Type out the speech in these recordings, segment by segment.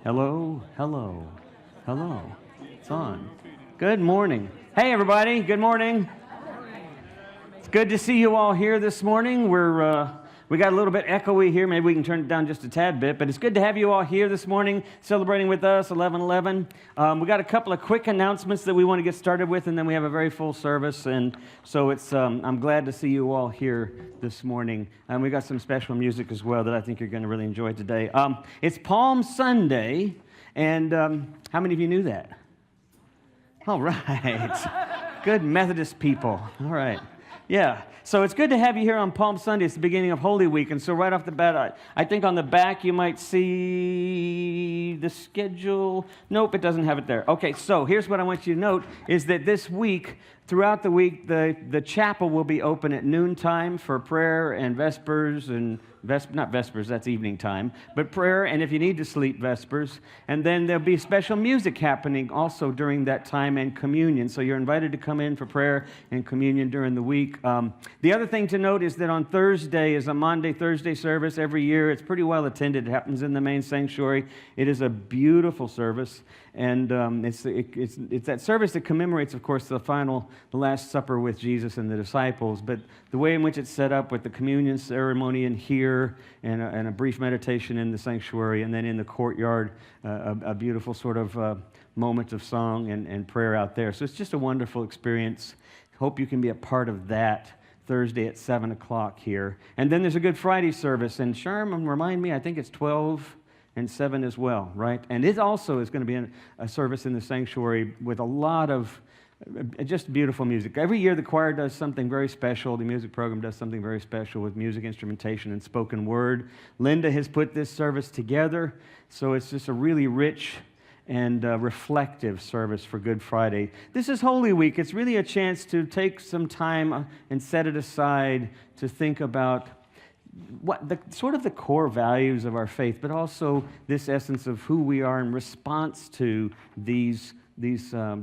Hello, hello, hello. It's on. Good morning. Hey, everybody. Good morning. It's good to see you all here this morning. We got a little bit echoey here. Maybe we can turn it down just a tad bit. But it's good to have you all here this morning celebrating with us, 11:11. We got a couple of quick announcements that we want to get started with, and then we have a very full service. And so I'm glad to see you all here this morning. And we got some special music as well that I think you're going to really enjoy today. It's Palm Sunday, and how many of you knew that? All right. Good Methodist people. All right. Yeah, so it's good to have you here on Palm Sunday. It's the beginning of Holy Week, and so right off the bat, I think on the back you might see the schedule. Nope, it doesn't have it there. Okay, so here's what I want you to note, is that this week, throughout the week, the chapel will be open at noontime for prayer and vespers and not vespers, that's evening time, but prayer, and if you need to sleep, vespers. And then there'll be special music happening also during that time, and communion. So you're invited to come in for prayer and communion during the week. The other thing to note is that on Thursday is a Maundy Thursday service every year. It's pretty well attended. It happens in the main sanctuary. It is a beautiful service, and it's that service that commemorates, of course, the Last Supper with Jesus and the disciples. But the way in which it's set up with the communion ceremony in here, and a brief meditation in the sanctuary, and then in the courtyard, a beautiful sort of moment of song and prayer out there. So it's just a wonderful experience. Hope you can be a part of that Thursday at 7 o'clock here. And then there's a Good Friday service, and Sharm, remind me, I think it's 12 and 7 as well, right? And it also is going to be a service in the sanctuary with a lot of just beautiful music. Every year the choir does something very special. The music program does something very special with music instrumentation and spoken word. Linda has put this service together, so it's just a really rich and reflective service for Good Friday. This is Holy Week. It's really a chance to take some time and set it aside to think about what the core values of our faith, but also this essence of who we are in response to these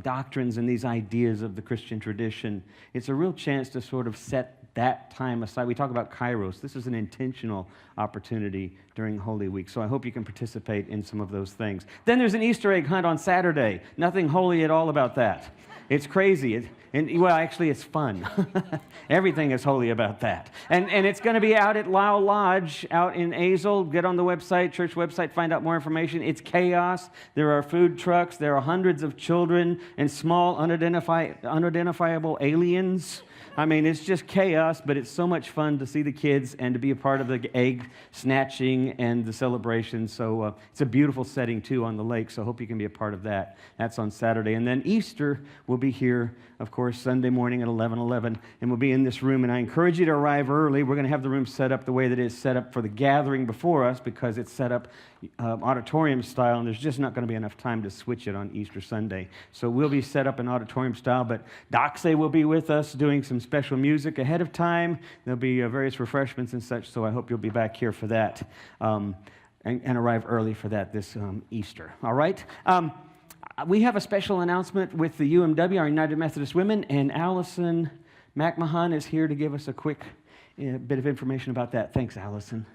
doctrines and these ideas of the Christian tradition. It's a real chance to sort of set that time aside. We talk about kairos. This is an intentional opportunity during Holy Week, so I hope you can participate in some of those things. Then there's an Easter egg hunt on Saturday. Nothing holy at all about that. It's crazy. Actually, it's fun. Everything is holy about that. And it's going to be out at Lau Lodge out in Azle. Get on the website, church website, find out more information. It's chaos. There are food trucks. There are hundreds of children and small unidentifiable aliens. I mean, it's just chaos, but it's so much fun to see the kids and to be a part of the egg snatching and the celebration. So it's a beautiful setting, too, on the lake, so I hope you can be a part of that. That's on Saturday. And then Easter will be here, of course, Sunday morning at 11:11, and we'll be in this room. And I encourage you to arrive early. We're going to have the room set up the way that it's set up for the gathering before us, because it's set up auditorium style, and there's just not going to be enough time to switch it on Easter Sunday. So we'll be set up in auditorium style, but Doxe will be with us doing some special music ahead of time. There'll be various refreshments and such, so I hope you'll be back here for that and arrive early for that this Easter. All right? We have a special announcement with the UMW, our United Methodist Women, and Allison McMahon is here to give us a quick bit of information about that. Thanks, Allison.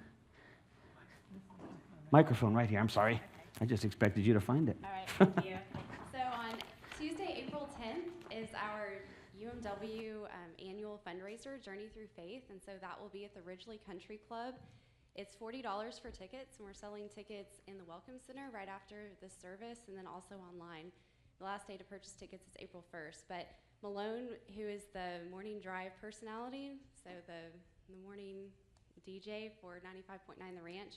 Microphone right here. I'm sorry. I just expected you to find it. All right, thank you. So on Tuesday, April 10th is our UMW annual fundraiser, Journey Through Faith, and so that will be at the Ridgely Country Club. It's $40 for tickets, and we're selling tickets in the Welcome Center right after this service, and then also online. The last day to purchase tickets is April 1st, but Malone, who is the morning drive personality, so the morning DJ for 95.9 The Ranch,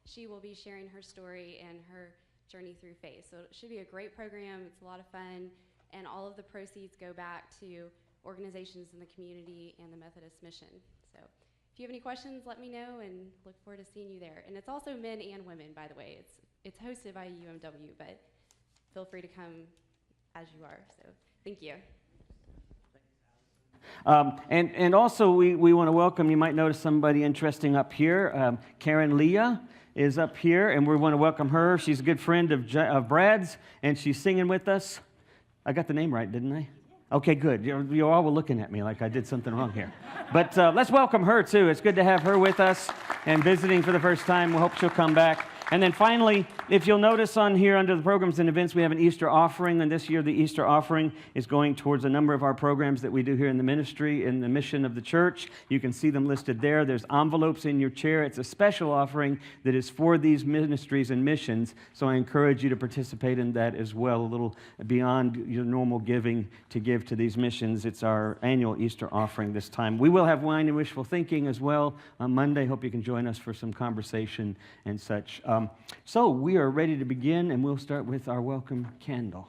she will be sharing her story and her journey through faith. So it should be a great program. It's a lot of fun, and all of the proceeds go back to organizations in the community and the Methodist mission. So if you have any questions, let me know, and look forward to seeing you there. And it's also men and women, by the way. It's hosted by UMW, but feel free to come as you are. So thank you. And also we want to welcome, you might notice somebody interesting up here. Karen Leah is up here, and we want to welcome her. She's a good friend of Brad's, and she's singing with us. I got the name right, didn't I? Okay, good. You all were looking at me like I did something wrong here. But let's welcome her, too. It's good to have her with us and visiting for the first time. We hope she'll come back. And then finally, if you'll notice on here under the programs and events, we have an Easter offering. And this year, the Easter offering is going towards a number of our programs that we do here in the ministry, in the mission of the church. You can see them listed there. There's envelopes in your chair. It's a special offering that is for these ministries and missions. So I encourage you to participate in that as well, a little beyond your normal giving to give to these missions. It's our annual Easter offering this time. We will have wine and wishful thinking as well on Monday. Hope you can join us for some conversation and such. So we are ready to begin, and we'll start with our welcome candle.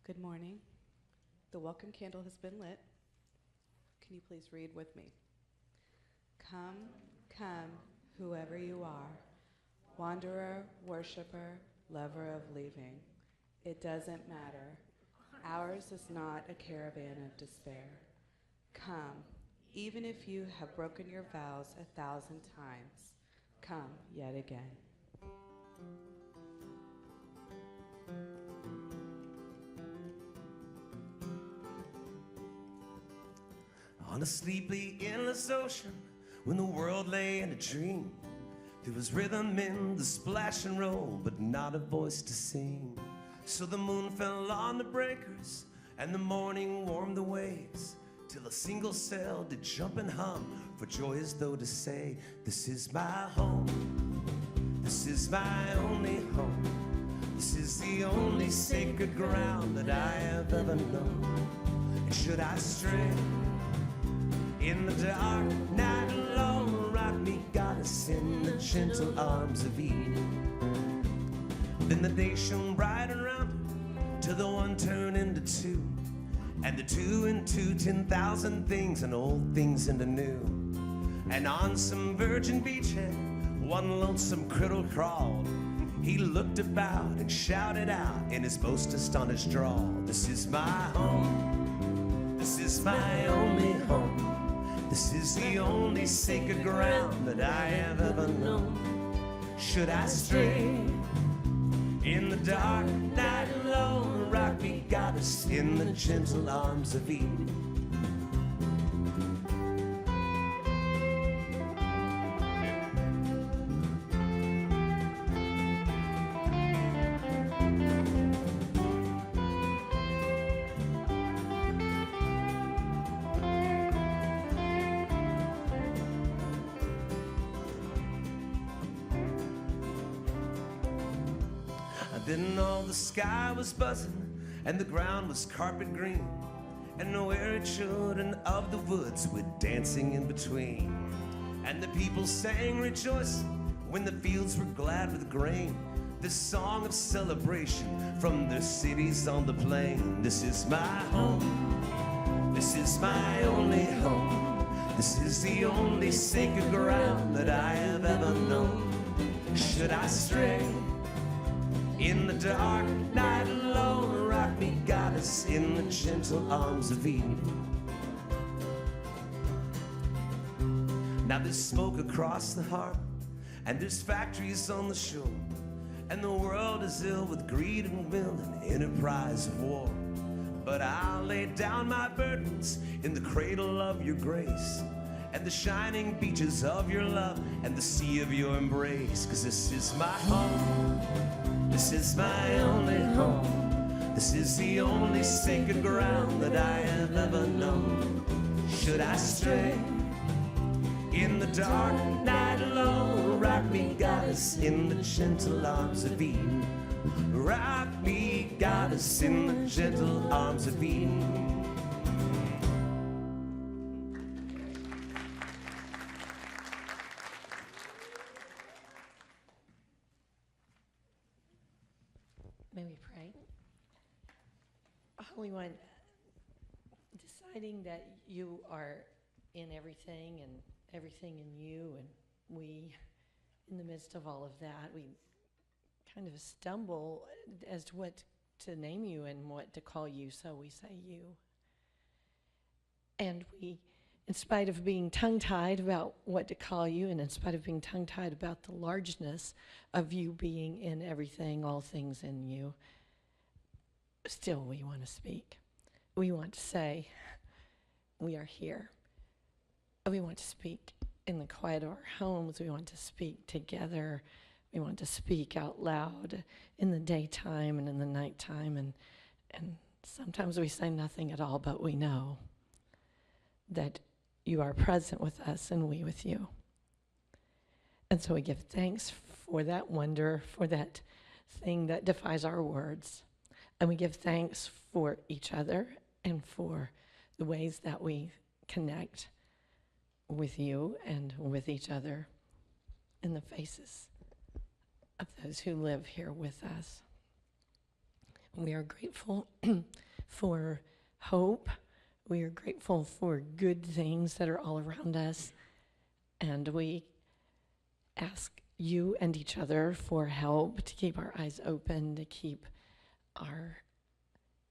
Good morning. The welcome candle has been lit. Can you please read with me? Come, come, whoever you are, wanderer, worshiper, lover of leaving. It doesn't matter. Ours is not a caravan of despair. Come, even if you have broken your vows 1,000 times, come yet again. On a sleepy, endless ocean, when the world lay in a dream, there was rhythm in the splash and roll, but not a voice to sing. So the moon fell on the breakers, and the morning warmed the waves, till a single cell did jump and hum, for joy as though to say, this is my home, this is my only home, this is the only sacred ground that I have ever known. And should I stray in the dark night alone, rock me, goddess, in the gentle arms of Eden. Then the day shone bright around her, till the one turned into two, and the two into 10,000 things, and old things into new. And on some virgin beachhead, one lonesome critter crawled. He looked about and shouted out in his most astonished drawl, this is my home, this is my only home, this is the only sacred ground that I have ever known. Should I stray in the dark night alone, rock me, goddess, in the gentle arms of Eden. Then all the sky was buzzing, and the ground was carpet green, and nowhere children of the woods were dancing in between. And the people sang rejoicing when the fields were glad with grain, this song of celebration from their cities on the plain. This is my home, this is my only home, this is the only sacred ground that I have ever known. Should I stray in the dark night alone, rock me, goddess, in the gentle arms of Eden. Now there's smoke across the harbor, and there's factories on the shore, and the world is ill with greed and will and enterprise of war. But I'll lay down my burdens in the cradle of your grace, and the shining beaches of your love, and the sea of your embrace. 'Cause this is my home, this is my only home, this is the only sacred ground that I have ever known. Should I stray in the dark night alone, rock me, goddess, in the gentle arms of Eden. Rock me, goddess, in the gentle arms of Eden. May we pray? Holy One, deciding that you are in everything and everything in you, and we, in the midst of all of that, we kind of stumble as to what to name you and what to call you, so we say you. And we, in spite of being tongue-tied about what to call you, and in spite of being tongue-tied about the largeness of you being in everything, all things in you, still we want to speak. We want to say, we are here. We want to speak in the quiet of our homes. We want to speak together. We want to speak out loud in the daytime and in the nighttime. And sometimes we say nothing at all, but we know that you are present with us and we with you. And so we give thanks for that wonder, for that thing that defies our words. And we give thanks for each other and for the ways that we connect with you and with each other in the faces of those who live here with us. We are grateful for hope. We are grateful for good things that are all around us. And we ask you and each other for help to keep our eyes open, to keep our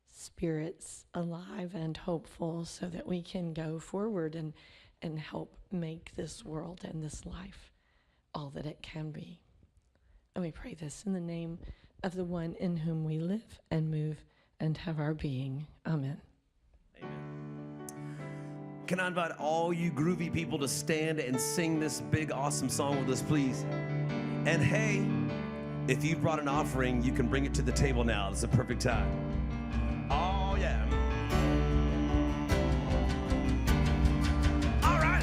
spirits alive and hopeful so that we can go forward and help make this world and this life all that it can be. And we pray this in the name of the one in whom we live and move and have our being. Amen. Amen. Can I invite all you groovy people to stand and sing this big, awesome song with us, please? And hey, if you brought an offering, you can bring it to the table now. It's a perfect time. Oh, yeah. All right.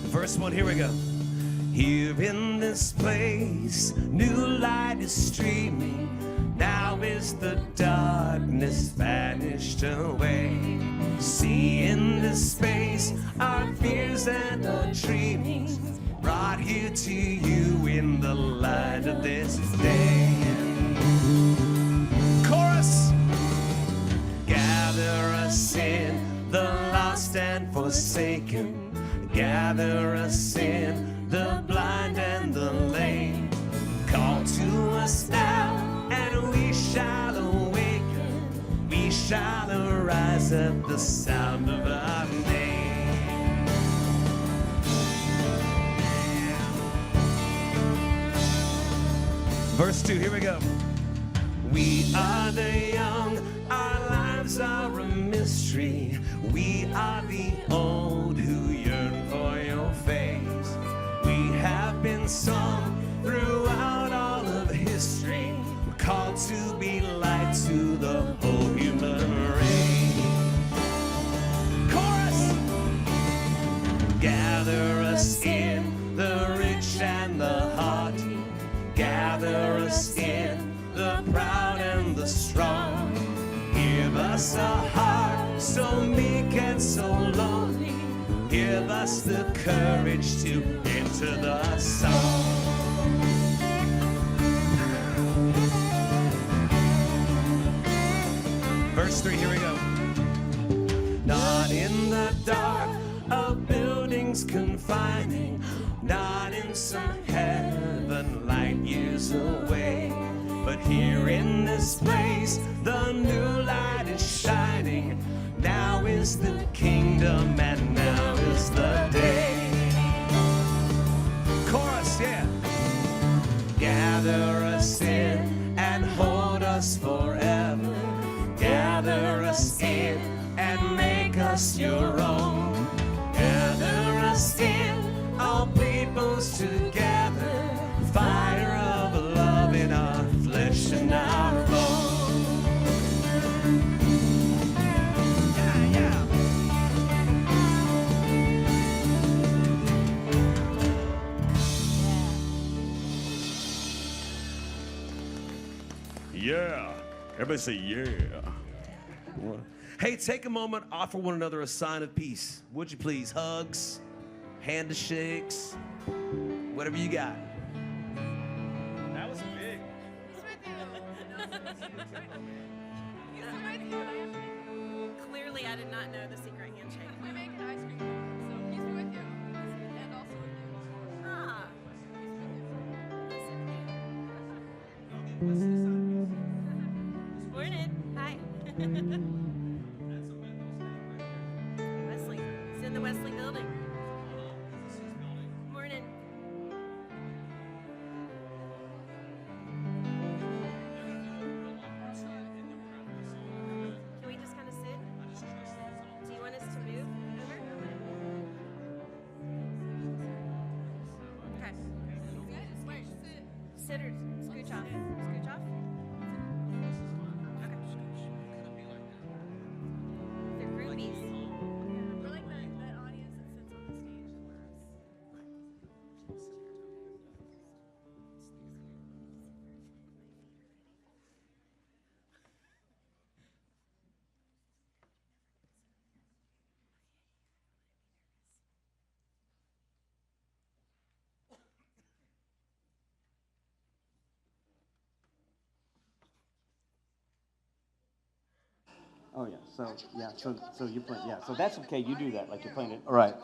Verse 1, here we go. Here in this place, new light is streaming. Now is the darkness vanished away. See in this space our fears and our dreamings, brought here to you in the light of this day. Chorus! Gather us in, the lost and forsaken. Gather us in, the blind and the lame. Call to us now, and we shall awaken. We shall arise at the sound of our name. Verse 2, here we go. We are the young, our lives are a mystery. We are the old who yearn for your face. We have been sung throughout all of history. We're called to be light to the whole human race. Chorus! Gather us in, the rich and the haughty. Gather us in, the proud and the strong. Give us a heart so meek and so lonely. Give us the courage to enter the song. Verse 3, here we go. Not in the dark of buildings confining, not in some heaven light years away, but here in this place the new light is shining. Now is the kingdom and now is the day. Chorus, yeah. Gather us in and hold us forever. Gather us in and make us your own. Gather us in, all peoples together. Fire of love in our flesh and our bone. Yeah, yeah. Yeah. Everybody say yeah. Hey, take a moment, offer one another a sign of peace. Would you please? Hugs, handshakes, whatever you got. That was big. Clearly, I did not know the secret handshake. We make an ice cream cone, so he's with you, and also with you. Ah. Morning. Hi. Wesley sit or scooch off? Scooch off? Okay. They're groupies. We're like that audience that sits on the stage and laughs. Oh yeah. So you play. Yeah. So that's okay. You do that like you're playing it. All right.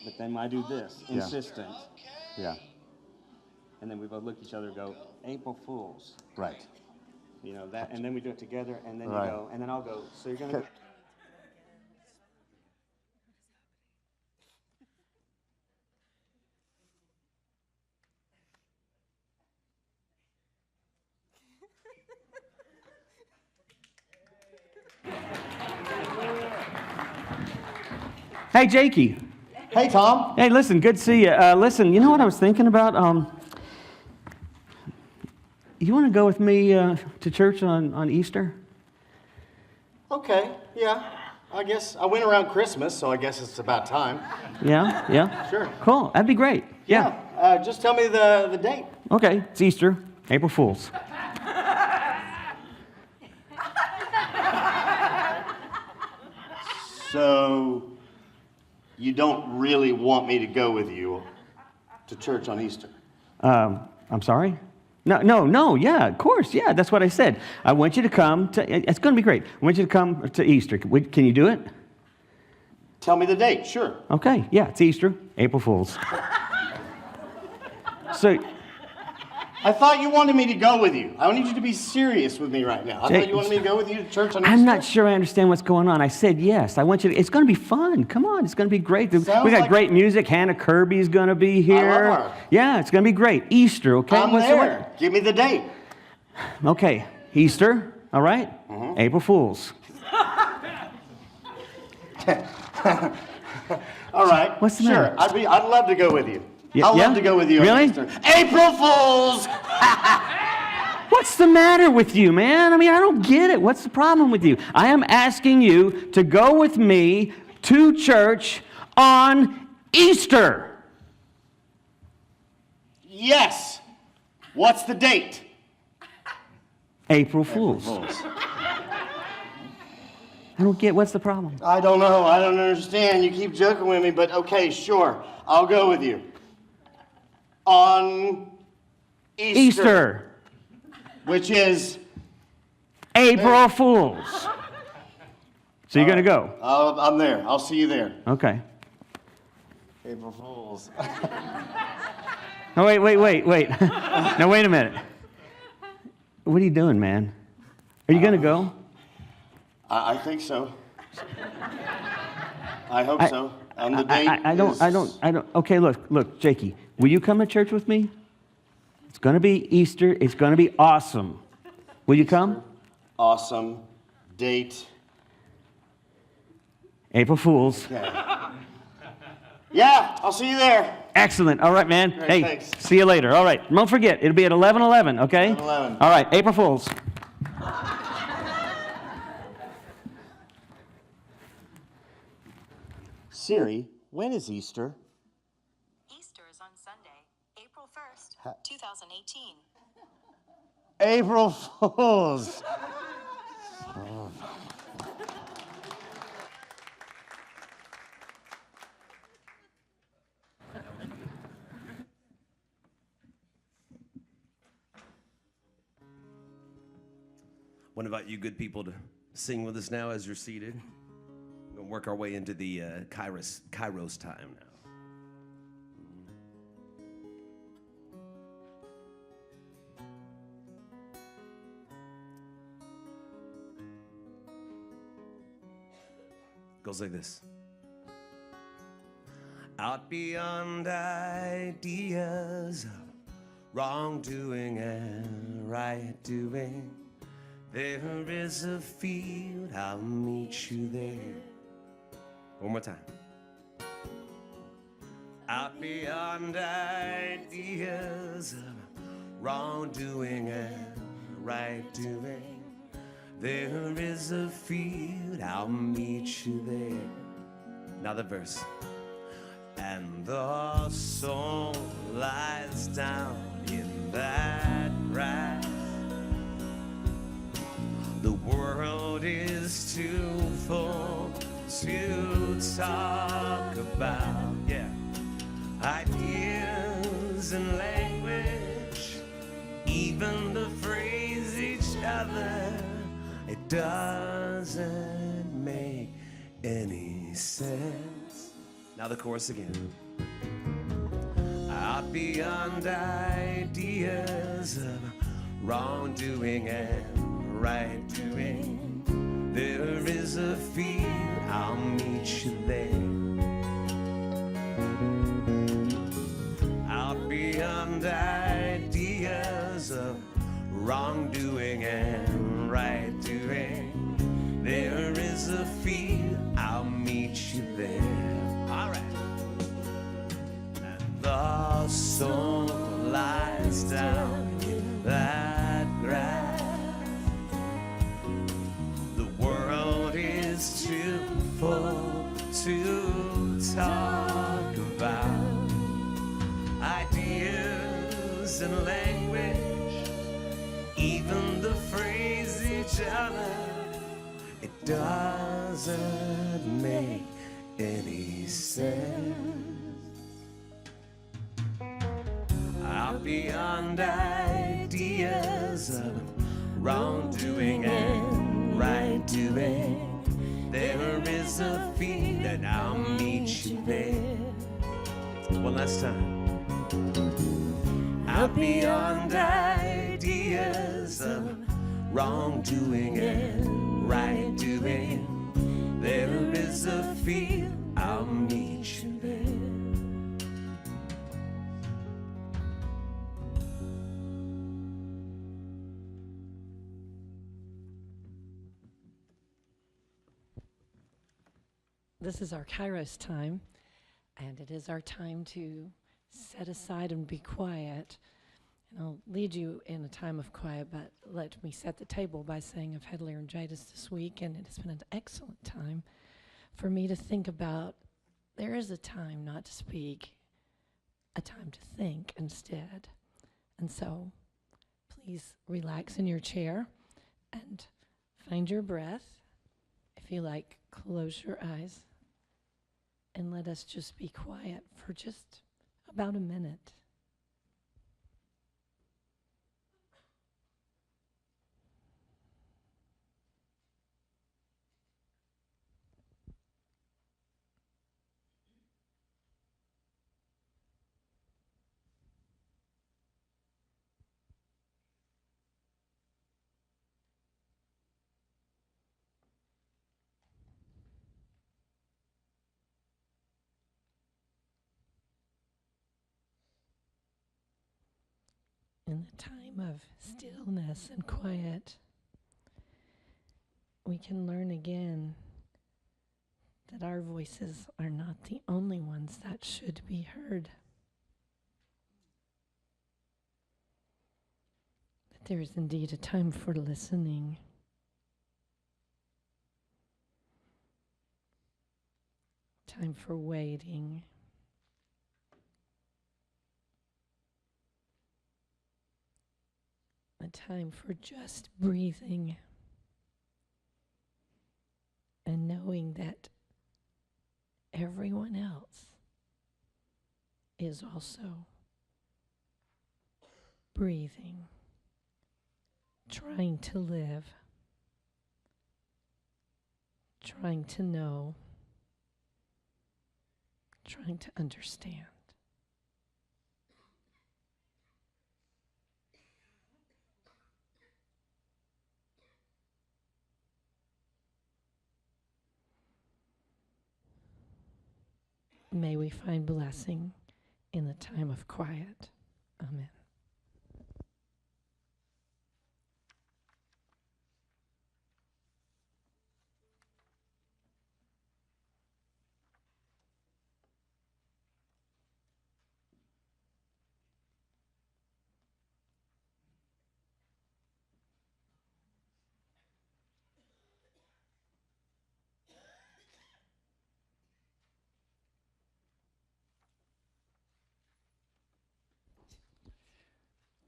But then I do this, Yeah. insistent, Yeah. and then we both look at each other and go, April Fools. Right. You know that, and then we do it together, and then Right. you go, and then I'll go. So you're gonna. Okay. Hey, Jakey. Hey, Tom. Hey, listen. Good to see you. Listen, you know what I was thinking about? You want to go with me to church on Easter? Okay. Yeah. I guess I went around Christmas, so I guess it's about time. Yeah. Yeah. Sure. Cool. That'd be great. Yeah. Just tell me the date. Okay. It's Easter. April Fools. So, you don't really want me to go with you to church on Easter? I'm sorry? No, yeah, of course, yeah, that's what I said. I want you to come to, it's going to be great. I want you to come to Easter. Can you do it? Tell me the date, sure. Okay, yeah, it's Easter, April Fools. So, I thought you wanted me to go with you. I need you to be serious with me right now. I thought you wanted me to go with you to church on Easter. I'm not sure I understand what's going on. I said yes. I want you to, it's going to be fun. Come on, it's going to be great. We got like great music. Hannah Kirby's going to be here. I love her. Yeah, it's going to be great. Easter, okay? I'm there. Give me the date. Okay, Easter, all right? April Fools. All right. What's the sure. matter? I'd love to go with you. Yeah, I'd yeah? love to go with you Really? on Easter. April Fools! What's the matter with you, man? I mean, I don't get it. What's the problem with you? I am asking you to go with me to church on Easter. Yes. What's the date? April Fools. I don't get what's the problem. I don't know. I don't understand. You keep joking with me, but okay, sure. I'll go with you. On Easter. Which is? April Fools. So you're going to go? I'm there. I'll see you there. Okay. April Fools. No, wait. Now, wait a minute. What are you doing, man? Are you going to go? I think so. I hope so. On the date. I don't. Okay, look, Jakey, will you come to church with me? It's going to be Easter. It's going to be awesome. Will you come? Awesome. Date. April Fools. Okay. Yeah, I'll see you there. Excellent. All right, man. Great, Hey, thanks. see you later. All right. Don't forget, it'll be at 11:11, okay? 11:11. All right, April Fools. Siri, when is Easter? Easter is on Sunday, April 1st, 2018. April Fools. Want to invite you good people to sing with us now as you're seated. We're going to work our way into the Kairos time now. Goes like this. Out beyond ideas of wrongdoing and right doing, there is a field, I'll meet you there. One more time. Out beyond ideas of wrongdoing and right doing. There is a field, I'll meet you there. Another verse. And the soul lies down in that grass. The world is too full to talk about, yeah, ideas and language, even to phrase each other. It doesn't make any sense. Now the chorus again. Out beyond ideas of wrongdoing and right doing, there is a field, I'll meet you there. Out beyond ideas of wrongdoing and right doing, there is a field, I'll meet you there. All right. And the soul lies down in that grass. The world is too full to talk about ideas and language, even to phrase each other. It doesn't make any sense. Out beyond ideas of wrongdoing and right doing, there is a field and I'll meet you there. One last time. Out beyond ideas of wrongdoing and right doing, there is a field, I'll meet you there. This is our Kairos time, and it is our time to set aside and be quiet. And I'll lead you in a time of quiet, but let me set the table by saying I've had laryngitis this week, and it has been an excellent time for me to think about there is a time not to speak, a time to think instead. And so please relax in your chair and find your breath. If you like, close your eyes and let us just be quiet for just about a minute. In the time of stillness and quiet, we can learn again that our voices are not the only ones that should be heard. That there is indeed a time for listening. Time for waiting. A time for just breathing and knowing that everyone else is also breathing, trying to live, trying to know, trying to understand. May we find blessing in the time of quiet. Amen.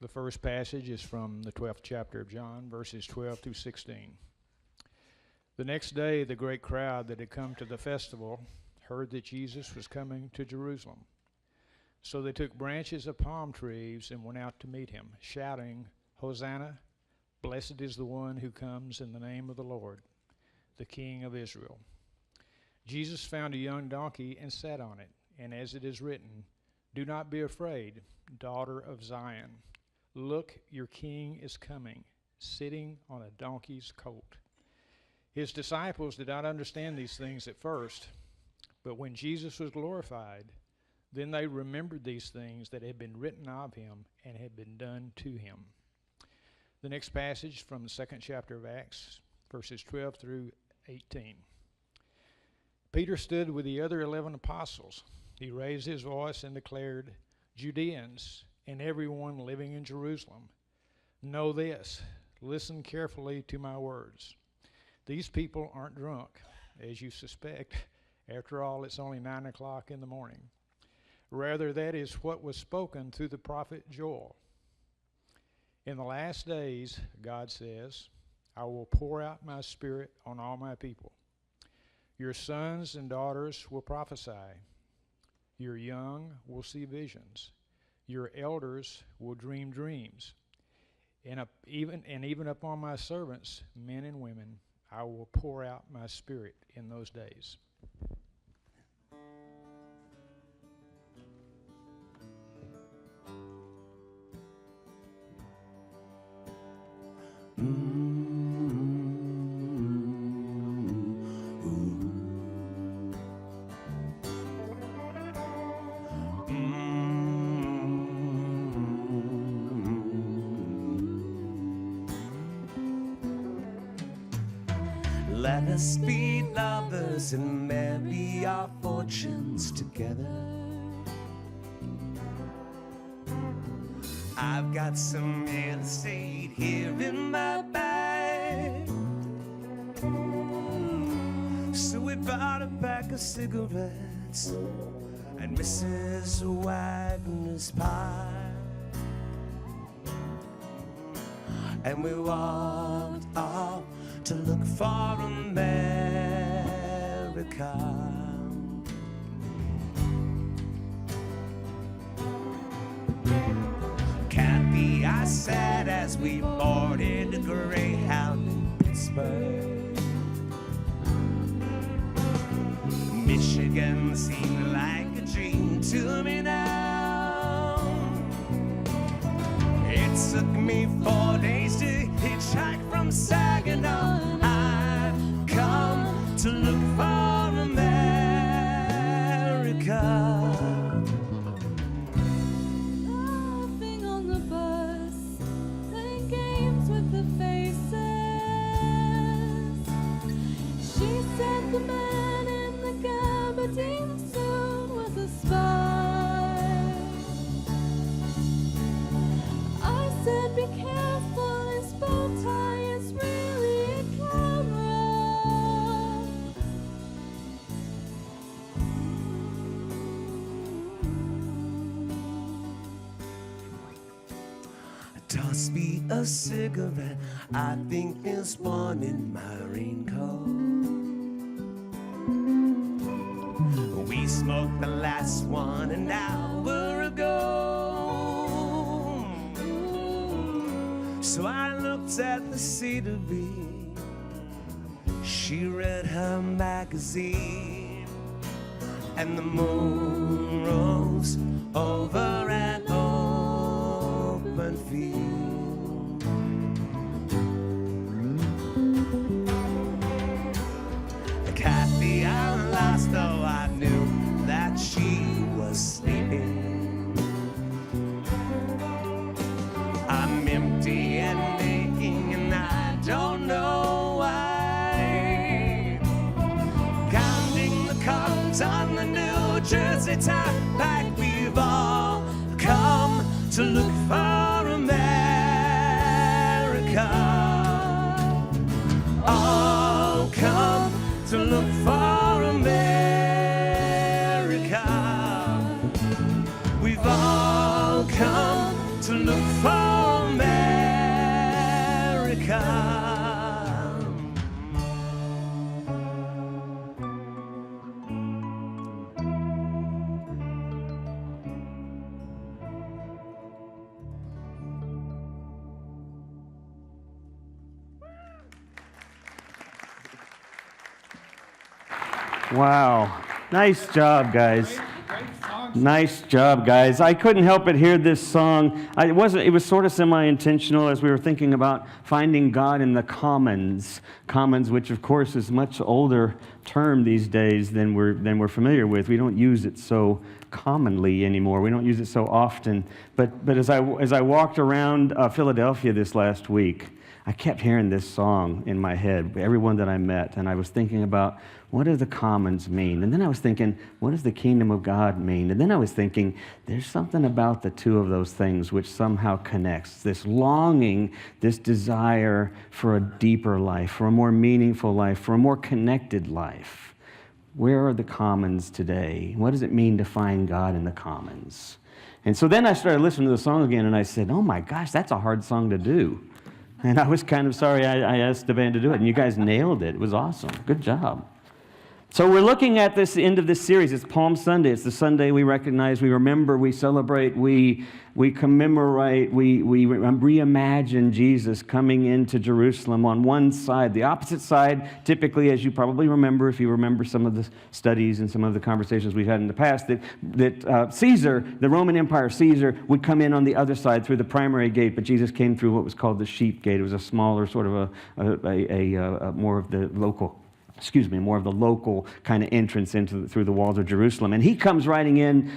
The first passage is from the 12th chapter of John, verses 12 through 16. The next day, the great crowd that had come to the festival heard that Jesus was coming to Jerusalem. So they took branches of palm trees and went out to meet him, shouting, "Hosanna! Blessed is the one who comes in the name of the Lord, the King of Israel." Jesus found a young donkey and sat on it, and as it is written, "Do not be afraid, daughter of Zion. Look, your king is coming, sitting on a donkey's colt." His disciples did not understand these things at first, but when Jesus was glorified, then they remembered these things that had been written of him and had been done to him. The next passage from the 2nd chapter of Acts, verses 12 through 18. Peter stood with the other 11 apostles. He raised his voice and declared, "Judeans and everyone living in Jerusalem, know this, listen carefully to my words. These people aren't drunk, as you suspect. After all, it's only 9 o'clock in the morning. Rather, that is what was spoken through the prophet Joel. In the last days, God says, I will pour out my spirit on all my people. Your sons and daughters will prophesy. Your young will see visions. Your elders will dream dreams. And even upon my servants, men and women, I will pour out my spirit in those days." Let us be lovers and marry our fortunes together. I've got some real estate here in my bag. So we bought a pack of cigarettes and Mrs. Wagner's pie. And we walked off to look for America. Kathy, I said as we boarded a Greyhound in Pittsburgh. Michigan seemed like a dream to me now. It took me 4 days to hitchhike from Saginaw. I've come to look for America. Laughing on the bus, playing games with the faces. She said the man in the gabardine suit was a spy. I said, be careful, his bow tie is really a camera. Toss me a cigarette, I think there's one in my raincoat. We smoked the last one an hour ago. So I looked at the scenery. She read her magazine, and the moon rose over an open field. Kathy, I lost, though I knew that she was sleeping. I'm empty and aching, and I don't know why. Counting the cars on the New Jersey Turnpike, we've all come to look for America. All come to look for America. We've all come to look for Wow. Nice job, guys. Nice job, guys. I couldn't help but hear this song. It was sort of semi-intentional as we were thinking about finding God in the commons. Commons, which of course is a much older term these days than we're familiar with. We don't use it so commonly anymore. We don't use it so often. But as I walked around Philadelphia this last week, I kept hearing this song in my head, everyone that I met, and I was thinking about, what do the commons mean? And then I was thinking, what does the kingdom of God mean? And then I was thinking, there's something about the two of those things which somehow connects. This longing, this desire for a deeper life, for a more meaningful life, for a more connected life. Where are the commons today? What does it mean to find God in the commons? And so then I started listening to the song again, and I said, oh my gosh, that's a hard song to do. And I was kind of sorry I asked the band to do it, and you guys nailed it. It was awesome. Good job. So we're looking at this end of this series. It's Palm Sunday. It's the Sunday we recognize, we remember, we celebrate, we commemorate, we reimagine Jesus coming into Jerusalem on one side. The opposite side, typically, as you probably remember, if you remember some of the studies and some of the conversations we've had in the past, that Caesar, the Roman Empire, Caesar, would come in on the other side through the primary gate, but Jesus came through what was called the sheep gate. It was a smaller, sort of more of the local kind of entrance through the walls of Jerusalem. And he comes riding in,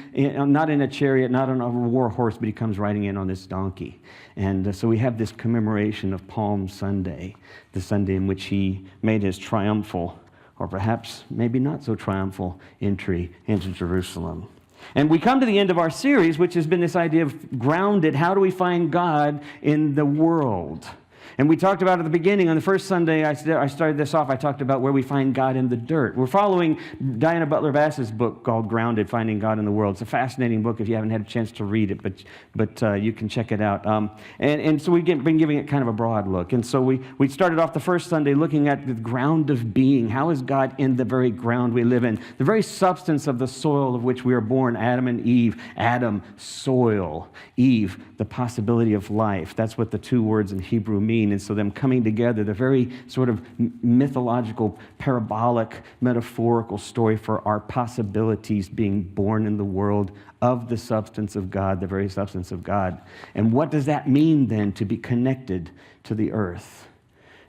not in a chariot, not on a war horse, but he comes riding in on this donkey. And so we have this commemoration of Palm Sunday, the Sunday in which he made his triumphal, or perhaps maybe not so triumphal, entry into Jerusalem. And we come to the end of our series, which has been this idea of grounded. How do we find God in the world? And we talked about at the beginning, on the first Sunday I started this off, I talked about where we find God in the dirt. We're following Diana Butler Bass's book called Grounded, Finding God in the World. It's a fascinating book if you haven't had a chance to read it, but you can check it out. And so we've been giving it kind of a broad look. And so we started off the first Sunday looking at the ground of being. How is God in the very ground we live in? The very substance of the soil of which we are born, Adam and Eve. Adam, soil. Eve, the possibility of life. That's what the two words in Hebrew mean. And so them coming together, the very sort of mythological, parabolic, metaphorical story for our possibilities being born in the world of the substance of God, the very substance of God. And what does that mean then to be connected to the earth?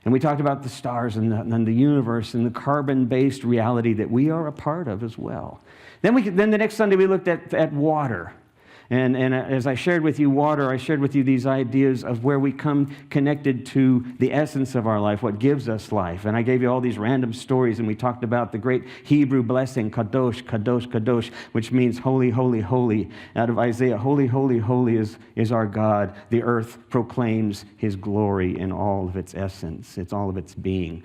And we talked about the stars and the universe and the carbon-based reality that we are a part of as well. Then the next Sunday we looked at water. And as I shared with you water, I shared with you these ideas of where we come connected to the essence of our life, what gives us life. And I gave you all these random stories, and we talked about the great Hebrew blessing, kadosh, kadosh, kadosh, which means holy, holy, holy. Out of Isaiah, holy, holy, holy is our God. The earth proclaims his glory in all of its essence. It's all of its being.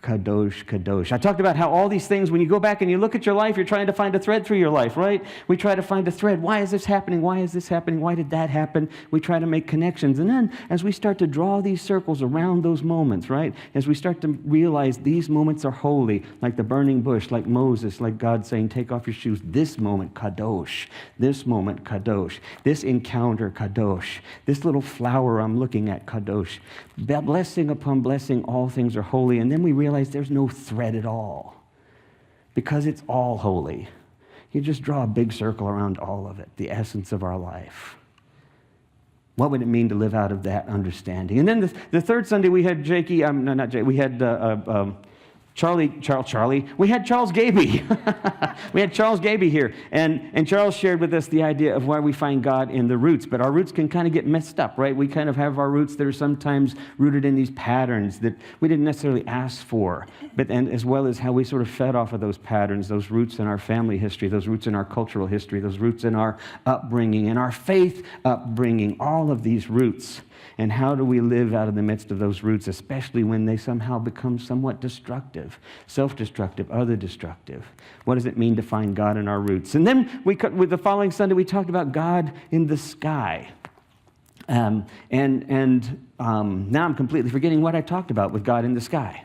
Kadosh, kadosh. I talked about how all these things, when you go back and you look at your life, you're trying to find a thread through your life, right? We try to find a thread. Why is this happening? Why is this happening? Why did that happen? We try to make connections. And then as we start to draw these circles around those moments, right? As we start to realize these moments are holy, like the burning bush, like Moses, like God saying, take off your shoes. This moment, kadosh. This moment, kadosh. This encounter, kadosh. This little flower I'm looking at, kadosh. Blessing upon blessing, all things are holy. And then we realize there's no thread at all because it's all holy. You just draw a big circle around all of it, the essence of our life. What would it mean to live out of that understanding? And then the third Sunday we had we had Charlie. We had Charles Gaby. We had Charles Gaby here. And Charles shared with us the idea of why we find God in the roots. But our roots can kind of get messed up, right? We kind of have our roots that are sometimes rooted in these patterns that we didn't necessarily ask for. And as well as how we sort of fed off of those patterns, those roots in our family history, those roots in our cultural history, those roots in our upbringing, in our faith upbringing, all of these roots. And how do we live out of the midst of those roots, especially when they somehow become somewhat destructive, self-destructive, other-destructive? What does it mean to find God in our roots? And then with the following Sunday, we talked about God in the sky. Now I'm completely forgetting what I talked about with God in the sky.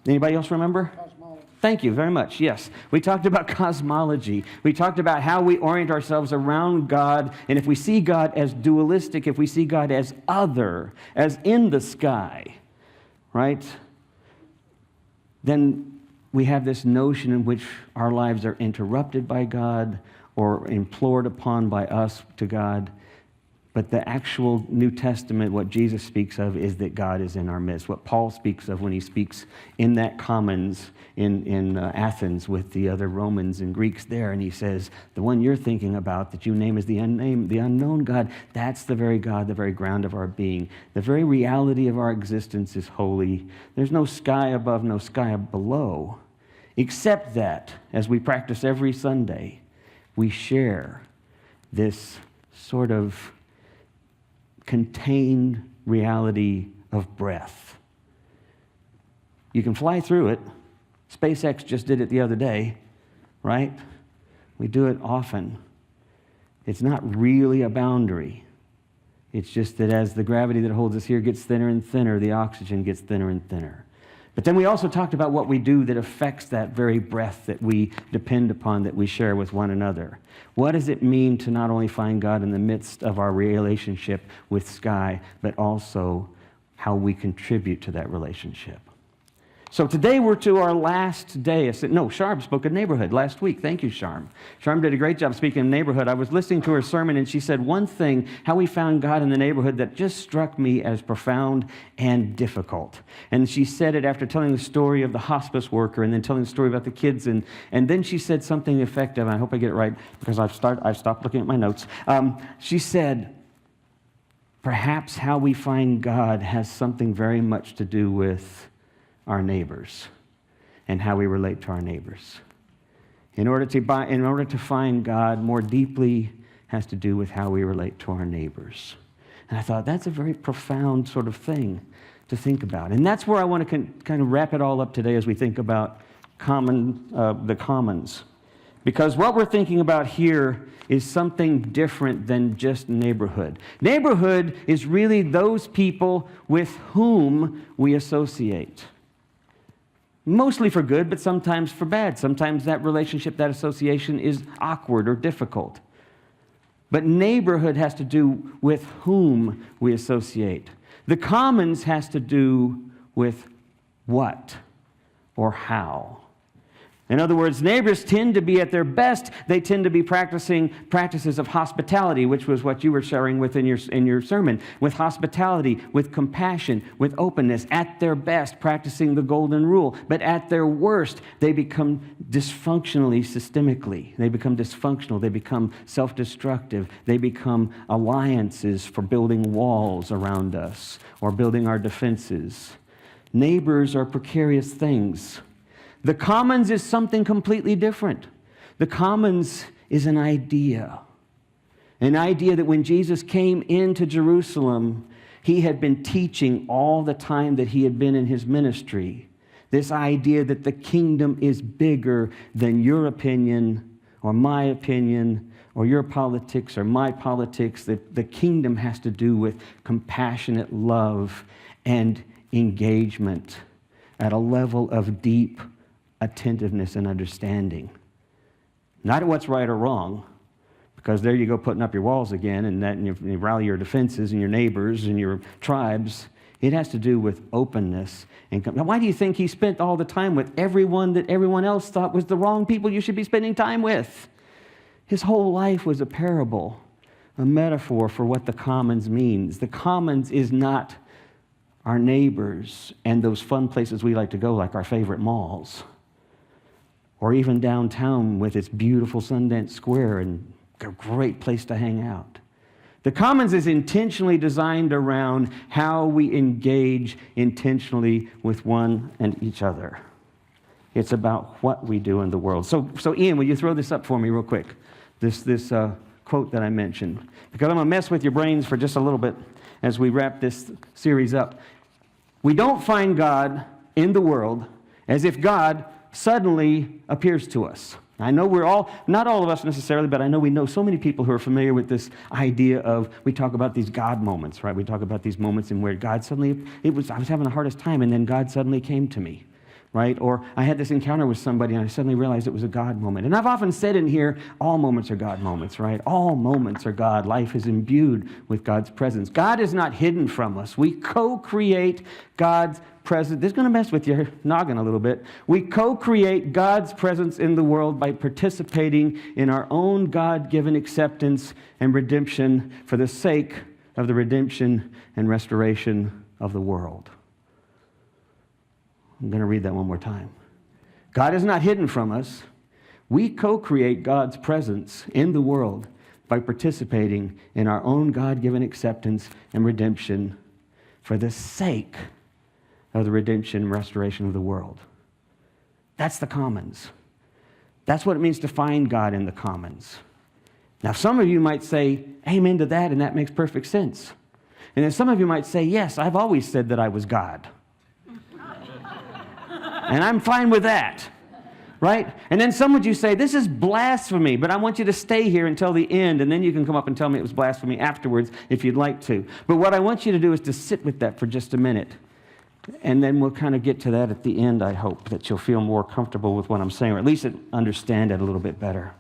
Anybody else remember? Thank you very much. Yes. We talked about cosmology. We talked about how we orient ourselves around God. And if we see God as dualistic, if we see God as other, as in the sky, right? Then we have this notion in which our lives are interrupted by God or implored upon by us to God. But the actual New Testament, what Jesus speaks of, is that God is in our midst. What Paul speaks of when he speaks in that commons in Athens with the other Romans and Greeks there, and he says, the one you're thinking about that you name as the unknown God, that's the very God, the very ground of our being. The very reality of our existence is holy. There's no sky above, no sky below, except that, as we practice every Sunday, we share this sort of contained reality of breath. You can fly through it. SpaceX just did it the other day, right? We do it often. It's not really a boundary. It's just that as the gravity that holds us here gets thinner and thinner, the oxygen gets thinner and thinner. But then we also talked about what we do that affects that very breath that we depend upon, that we share with one another. What does it mean to not only find God in the midst of our relationship with Sky, but also how we contribute to that relationship? So today we're to our last day. Sharm spoke at Neighborhood last week. Thank you, Sharm. Sharm did a great job speaking in Neighborhood. I was listening to her sermon, and she said one thing, how we found God in the neighborhood, that just struck me as profound and difficult. And she said it after telling the story of the hospice worker and then telling the story about the kids. And then she said something effective, and I hope I get it right because I've stopped looking at my notes. She said, perhaps how we find God has something very much to do with our neighbors and how we relate to our neighbors. In order to find God more deeply has to do with how we relate to our neighbors. And I thought that's a very profound sort of thing to think about. And that's where I want to kind of wrap it all up today as we think about the commons. Because what we're thinking about here is something different than just neighborhood. Neighborhood is really those people with whom we associate. Mostly for good, but sometimes for bad. Sometimes that relationship, that association is awkward or difficult. But neighborhood has to do with whom we associate. The commons has to do with what or how. In other words, neighbors tend to be at their best. They tend to be practicing practices of hospitality, which was what you were sharing with in your sermon. With hospitality, with compassion, with openness. At their best, practicing the golden rule. But at their worst, they become dysfunctionally, systemically. They become dysfunctional. They become self-destructive. They become alliances for building walls around us or building our defenses. Neighbors are precarious things. The commons is something completely different. The commons is an idea that when Jesus came into Jerusalem, he had been teaching all the time that he had been in his ministry. This idea that the kingdom is bigger than your opinion or my opinion or your politics or my politics, that the kingdom has to do with compassionate love and engagement at a level of deep attentiveness and understanding. Not at what's right or wrong, because there you go putting up your walls again, and you rally your defenses and your neighbors and your tribes. It has to do with openness. Now, why do you think he spent all the time with everyone that everyone else thought was the wrong people you should be spending time with? His whole life was a parable, a metaphor for what the commons means. The commons is not our neighbors and those fun places we like to go, like our favorite malls. Or even downtown with its beautiful Sundance Square and a great place to hang out. The commons is intentionally designed around how we engage intentionally with one and each other. It's about what we do in the world. So Ian, will you throw this up for me real quick? This quote that I mentioned. Because I'm going to mess with your brains for just a little bit as we wrap this series up. We don't find God in the world as if God suddenly appears to us. I know not all of us necessarily, but I know we know so many people who are familiar with this idea of, we talk about these God moments, right? We talk about these moments in where God suddenly, I was having the hardest time, and then God suddenly came to me. right? Or I had this encounter with somebody and I suddenly realized it was a God moment. And I've often said in here, all moments are God moments, right? All moments are God. Life is imbued with God's presence. God is not hidden from us. We co-create God's presence. This is going to mess with your noggin a little bit. We co-create God's presence in the world by participating in our own God-given acceptance and redemption for the sake of the redemption and restoration of the world. I'm going to read that one more time. God is not hidden from us. We co-create God's presence in the world by participating in our own God-given acceptance and redemption for the sake of the redemption and restoration of the world. That's the commons. That's what it means to find God in the commons. Now, some of you might say, amen to that, and that makes perfect sense. And then some of you might say, yes, I've always said that I was God. And I'm fine with that, right? And then some of you say, this is blasphemy, but I want you to stay here until the end, and then you can come up and tell me it was blasphemy afterwards if you'd like to. But what I want you to do is to sit with that for just a minute, and then we'll kind of get to that at the end, I hope, that you'll feel more comfortable with what I'm saying, or at least understand it a little bit better.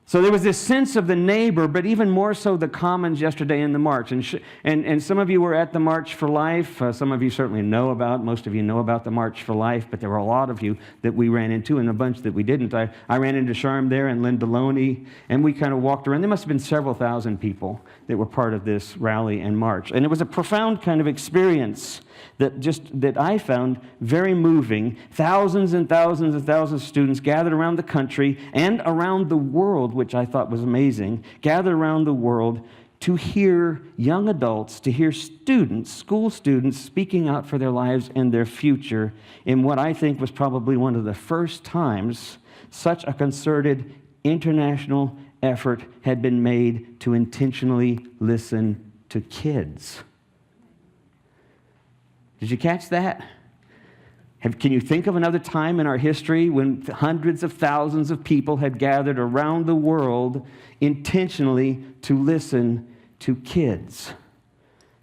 So there was this sense of the neighbor, but even more so the commons yesterday in the march. And some of you were at the March for Life. Some of you certainly know about, most of you know about the March for Life, but there were a lot of you that we ran into and a bunch that we didn't. I ran into Sharm there and Linda Loney, and we kind of walked around. There must have been several thousand people that were part of this rally and march. And it was a profound kind of experience that I found very moving. Thousands and thousands and thousands of students gathered around the country and around the world, which I thought was amazing, gathered around the world to hear young adults, to hear students, school students, speaking out for their lives and their future in what I think was probably one of the first times such a concerted international effort had been made to intentionally listen to kids. Did you catch that? Can you think of another time in our history when hundreds of thousands of people had gathered around the world intentionally to listen to kids,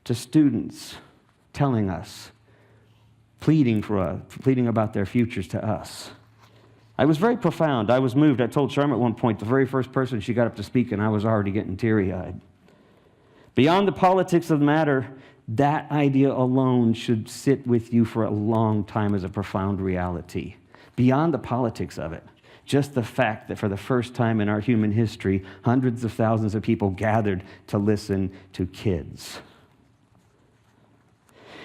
to students telling us, pleading for us, pleading about their futures to us? I was very profound. I was moved. I told Sharma at one point, the very first person she got up to speak, and I was already getting teary-eyed. Beyond the politics of the matter, that idea alone should sit with you for a long time as a profound reality. Beyond the politics of it, just the fact that for the first time in our human history, hundreds of thousands of people gathered to listen to kids.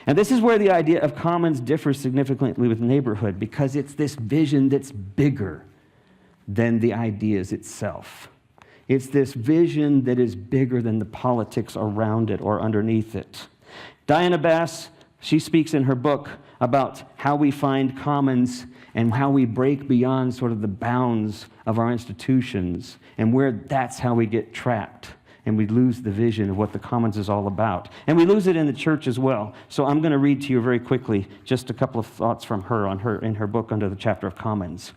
And this is where the idea of commons differs significantly with neighborhood, because it's this vision that's bigger than the ideas itself. It's this vision that is bigger than the politics around it or underneath it. Diana Bass, she speaks in her book about how we find commons and how we break beyond sort of the bounds of our institutions and where that's how we get trapped and we lose the vision of what the commons is all about. And we lose it in the church as well. So I'm going to read to you very quickly just a couple of thoughts from her in her book under the chapter of commons.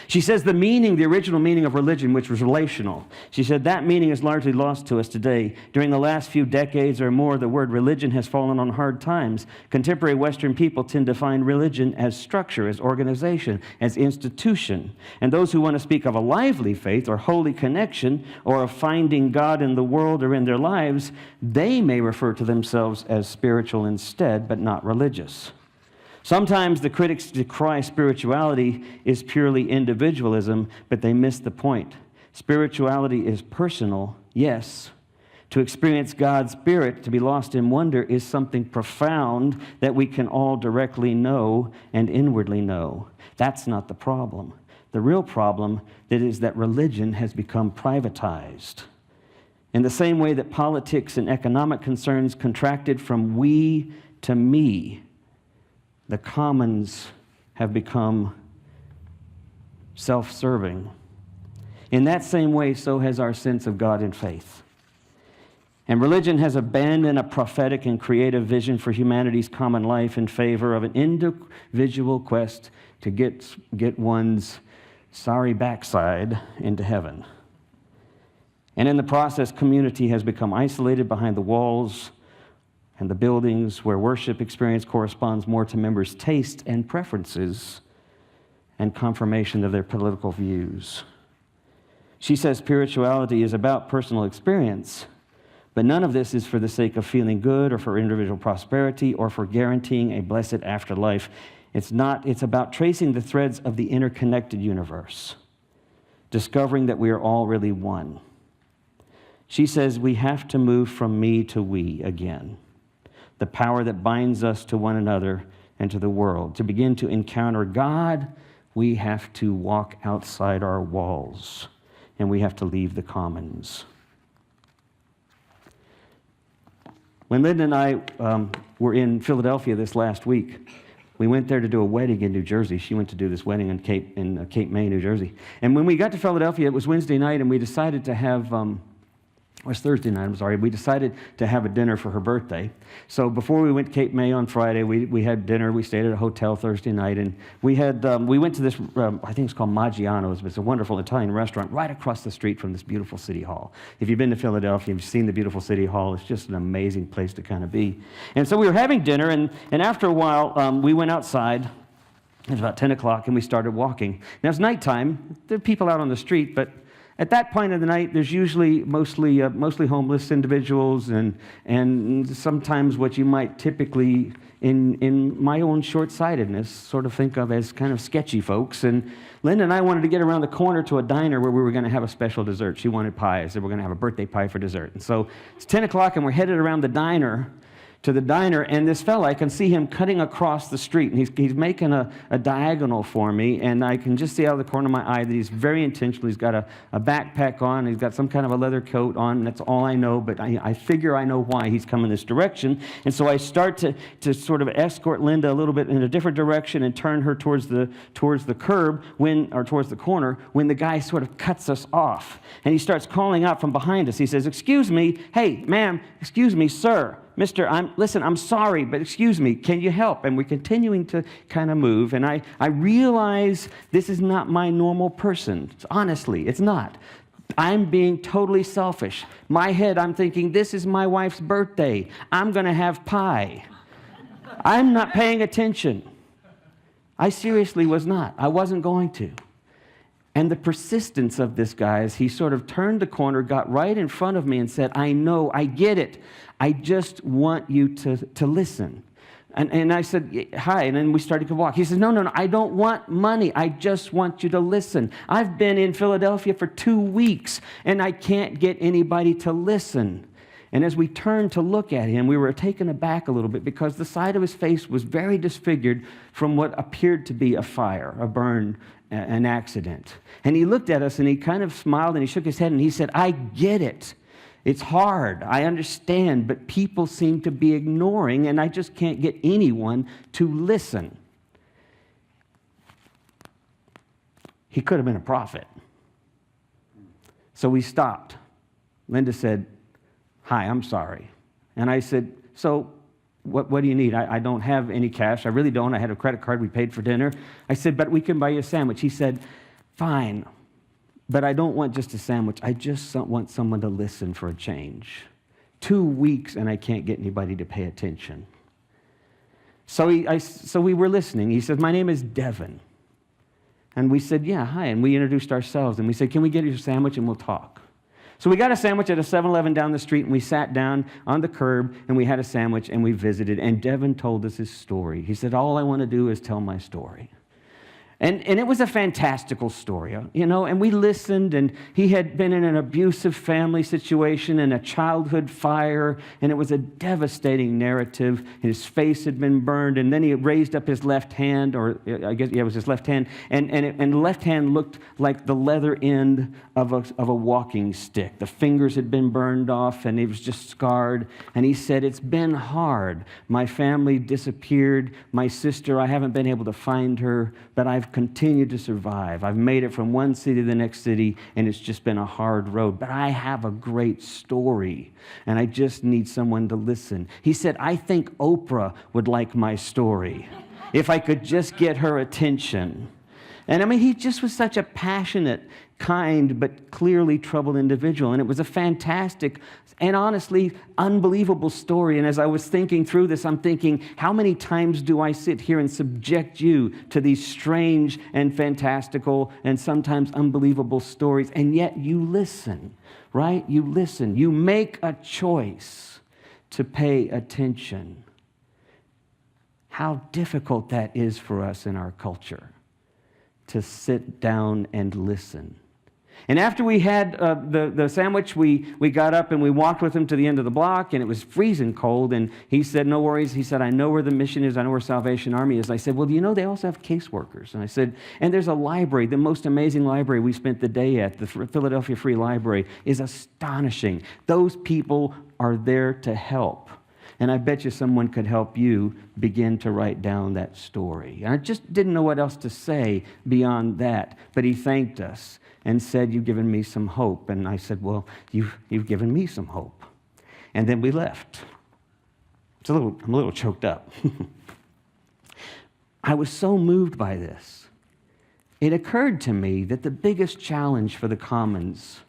She says the original meaning of religion, which was relational, she said that meaning is largely lost to us today. During the last few decades or more, the word religion has fallen on hard times. Contemporary Western people tend to find religion as structure, as organization, as institution. And those who want to speak of a lively faith or holy connection or of finding God in the world or in their lives, they may refer to themselves as spiritual instead, but not religious. Sometimes the critics decry spirituality is purely individualism, but they miss the point. Spirituality is personal, yes. To experience God's Spirit, to be lost in wonder, is something profound that we can all directly know and inwardly know. That's not the problem. The real problem is that religion has become privatized. In the same way that politics and economic concerns contracted from we to me, the commons have become self-serving. In that same way, so has our sense of God and faith. And religion has abandoned a prophetic and creative vision for humanity's common life in favor of an individual quest to get one's sorry backside into heaven. And in the process, community has become isolated behind the walls and the buildings where worship experience corresponds more to members' taste and preferences and confirmation of their political views. She says spirituality is about personal experience, but none of this is for the sake of feeling good or for individual prosperity or for guaranteeing a blessed afterlife. It's about tracing the threads of the interconnected universe, discovering that we are all really one. She says we have to move from me to we again, the power that binds us to one another and to the world. To begin to encounter God, we have to walk outside our walls, and we have to leave the commons. When Linda and I were in Philadelphia this last week, we went there to do a wedding in New Jersey. She went to do this wedding in Cape May, New Jersey. And when we got to Philadelphia, it was Wednesday night, and we decided to have, it was Thursday night, I'm sorry. We decided to have a dinner for her birthday. So before we went to Cape May on Friday, we had dinner. We stayed at a hotel Thursday night, and we went to this, I think it's called Maggiano's, but it's a wonderful Italian restaurant right across the street from this beautiful city hall. If you've been to Philadelphia, you've seen the beautiful city hall. It's just an amazing place to kind of be. And so we were having dinner, and after a while, we went outside. It was about 10 o'clock, and we started walking. Now, it's nighttime. There are people out on the street, but at that point of the night, there's usually mostly homeless individuals and sometimes what you might typically, in my own short-sightedness, sort of think of as kind of sketchy folks. And Linda and I wanted to get around the corner to a diner where we were going to have a special dessert. She wanted pie. So we're going to have a birthday pie for dessert. And so it's 10 o'clock, and we're headed around the diner, and this fella, I can see him cutting across the street, and he's making a diagonal for me, and I can just see out of the corner of my eye that he's very intentional. He's got a backpack on, he's got some kind of a leather coat on, and that's all I know, but I figure I know why he's coming this direction, and so I start to sort of escort Linda a little bit in a different direction and turn her towards the curb, towards the corner, when the guy sort of cuts us off, and he starts calling out from behind us. He says, "Excuse me, hey, ma'am, excuse me, sir. Mister, I'm sorry, but excuse me, can you help?" And we're continuing to kind of move, and I realize this is not my normal person. Honestly, it's not. I'm being totally selfish. My head, I'm thinking, this is my wife's birthday. I'm going to have pie. I'm not paying attention. I seriously was not. I wasn't going to. And the persistence of this guy is he sort of turned the corner, got right in front of me and said, "I know, I get it. I just want you to listen." And I said, "Hi," and then we started to walk. He says, No, I don't want money. I just want you to listen. I've been in Philadelphia for 2 weeks, and I can't get anybody to listen. And as we turned to look at him, we were taken aback a little bit because the side of his face was very disfigured from what appeared to be a fire, a burn, an accident. And he looked at us, and he kind of smiled, and he shook his head, and he said, "I get it. It's hard, I understand, but people seem to be ignoring, and I just can't get anyone to listen." He could have been a prophet. So we stopped. Linda said, "Hi, I'm sorry." And I said, "So what do you need?" I don't have any cash. I really don't. I had a credit card. We paid for dinner. I said, "But we can buy you a sandwich." He said, "Fine. But I don't want just a sandwich. I just want someone to listen for a change. 2 weeks and I can't get anybody to pay attention." So we were listening. He said, "My name is Devin." And we said, "Yeah, hi." And we introduced ourselves. And we said, "Can we get you a sandwich and we'll talk?" So we got a sandwich at a 7-Eleven down the street, and we sat down on the curb, and we had a sandwich, and we visited. And Devin told us his story. He said, "All I want to do is tell my story." And it was a fantastical story, and we listened, and he had been in an abusive family situation and a childhood fire, and it was a devastating narrative. His face had been burned, and then he raised up his left hand, or I guess, yeah, it was his left hand, and the left hand looked like the leather end of a walking stick. The fingers had been burned off, and it was just scarred, and he said, "It's been hard. My family disappeared. My sister, I haven't been able to find her, but I've continued to survive. I've made it from one city to the next city, and it's just been a hard road. But I have a great story, and I just need someone to listen." He said, "I think Oprah would like my story if I could just get her attention." And I mean, he just was such a passionate, kind, but clearly troubled individual. And it was a fantastic and honestly unbelievable story. And as I was thinking through this, I'm thinking, how many times do I sit here and subject you to these strange and fantastical and sometimes unbelievable stories? And yet you listen, right? You listen. You make a choice to pay attention. How difficult that is for us in our culture, to sit down and listen. And after we had the sandwich, we got up and we walked with him to the end of the block, and it was freezing cold, and he said, no worries. He said, I know where the mission is. I know where Salvation Army is. I said, well, do you know they also have caseworkers? And I said, and there's a library. The most amazing library we spent the day at, the Philadelphia Free Library, is astonishing. Those people are there to help. And I bet you someone could help you begin to write down that story. And I just didn't know what else to say beyond that. But he thanked us and said, you've given me some hope. And I said, well, you've given me some hope. And then we left. I'm a little choked up. I was so moved by this. It occurred to me that the biggest challenge for the Commons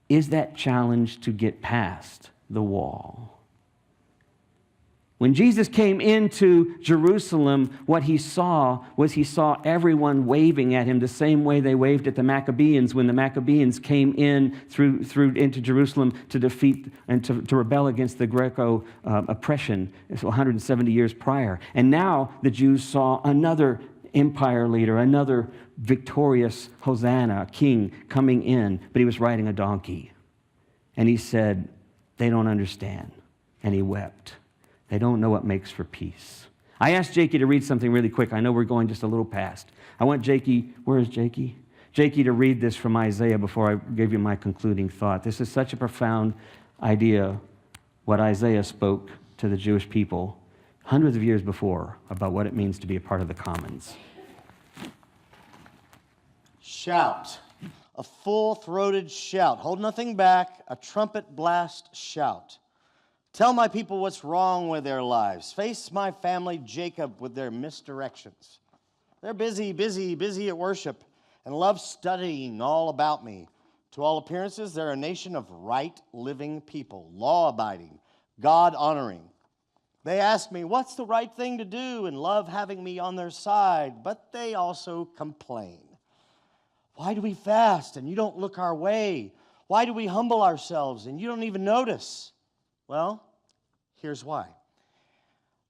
is that challenge to get past the wall. When Jesus came into Jerusalem, what he saw was he saw everyone waving at him the same way they waved at the Maccabees when the Maccabees came in into Jerusalem to defeat and to rebel against the Greco oppression 170 years prior. And now the Jews saw another empire leader, another victorious Hosanna, king coming in, but he was riding a donkey. And he said, they don't understand. And he wept. They don't know what makes for peace. I asked Jakey to read something really quick. I know we're going just a little past. I want Jakey, where is Jakey? Jakey to read this from Isaiah before I give you my concluding thought. This is such a profound idea, what Isaiah spoke to the Jewish people hundreds of years before about what it means to be a part of the Commons. Shout. A full-throated shout. Hold nothing back. A trumpet blast shout. Tell my people what's wrong with their lives. Face my family, Jacob, with their misdirections. They're busy at worship and love studying all about me. To all appearances, they're a nation of right-living people, law-abiding, God-honoring. They ask me, what's the right thing to do, and love having me on their side, but they also complain. Why do we fast and you don't look our way? Why do we humble ourselves and you don't even notice? Well, here's why.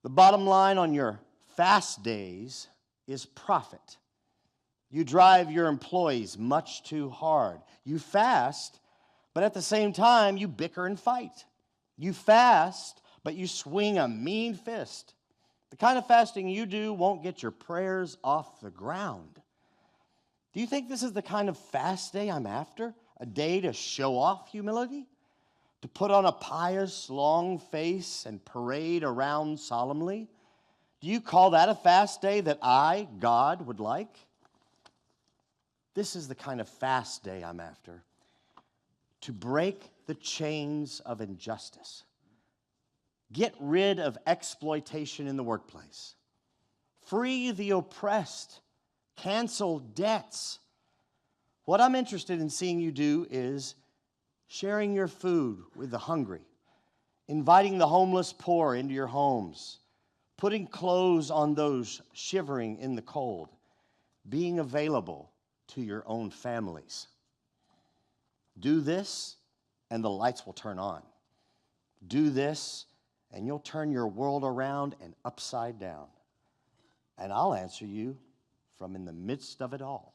The bottom line on your fast days is profit. You drive your employees much too hard. You fast, but at the same time, you bicker and fight. You fast, but you swing a mean fist. The kind of fasting you do won't get your prayers off the ground. Do you think this is the kind of fast day I'm after? A day to show off humility? To put on a pious, long face and parade around solemnly? Do you call that a fast day that I, God, would like? This is the kind of fast day I'm after. To break the chains of injustice. Get rid of exploitation in the workplace. Free the oppressed. Cancel debts. What I'm interested in seeing you do is sharing your food with the hungry, inviting the homeless poor into your homes, putting clothes on those shivering in the cold, being available to your own families. Do this, and the lights will turn on. Do this, and you'll turn your world around and upside down. And I'll answer you from in the midst of it all.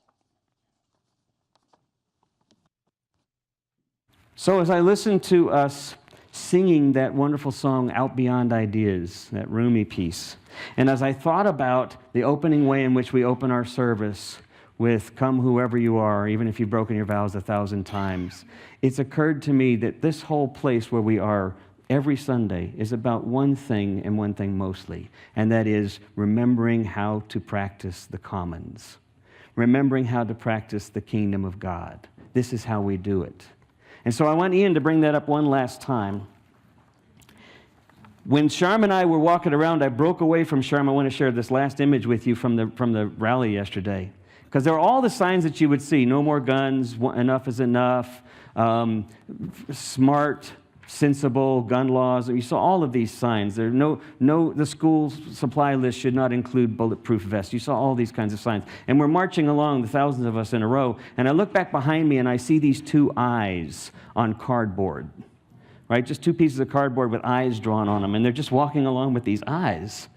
So as I listened to us singing that wonderful song, Out Beyond Ideas, that Rumi piece, and as I thought about the opening way in which we open our service with come whoever you are, even if you've broken your vows 1,000 times, it's occurred to me that this whole place where we are every Sunday is about one thing and one thing mostly, and that is remembering how to practice the commons, remembering how to practice the kingdom of God. This is how we do it. And so I want Ian to bring that up one last time. When Sharm and I were walking around, I broke away from Sharm. I want to share this last image with you from the rally yesterday. Because there are all the signs that you would see. No more guns, enough is enough, smart, sensible gun laws. You saw all of these signs. There the school supply list should not include bulletproof vests. You saw all these kinds of signs. And we're marching along, the thousands of us in a row, and I look back behind me and I see these two eyes on cardboard. Right? Just two pieces of cardboard with eyes drawn on them, and they're just walking along with these eyes.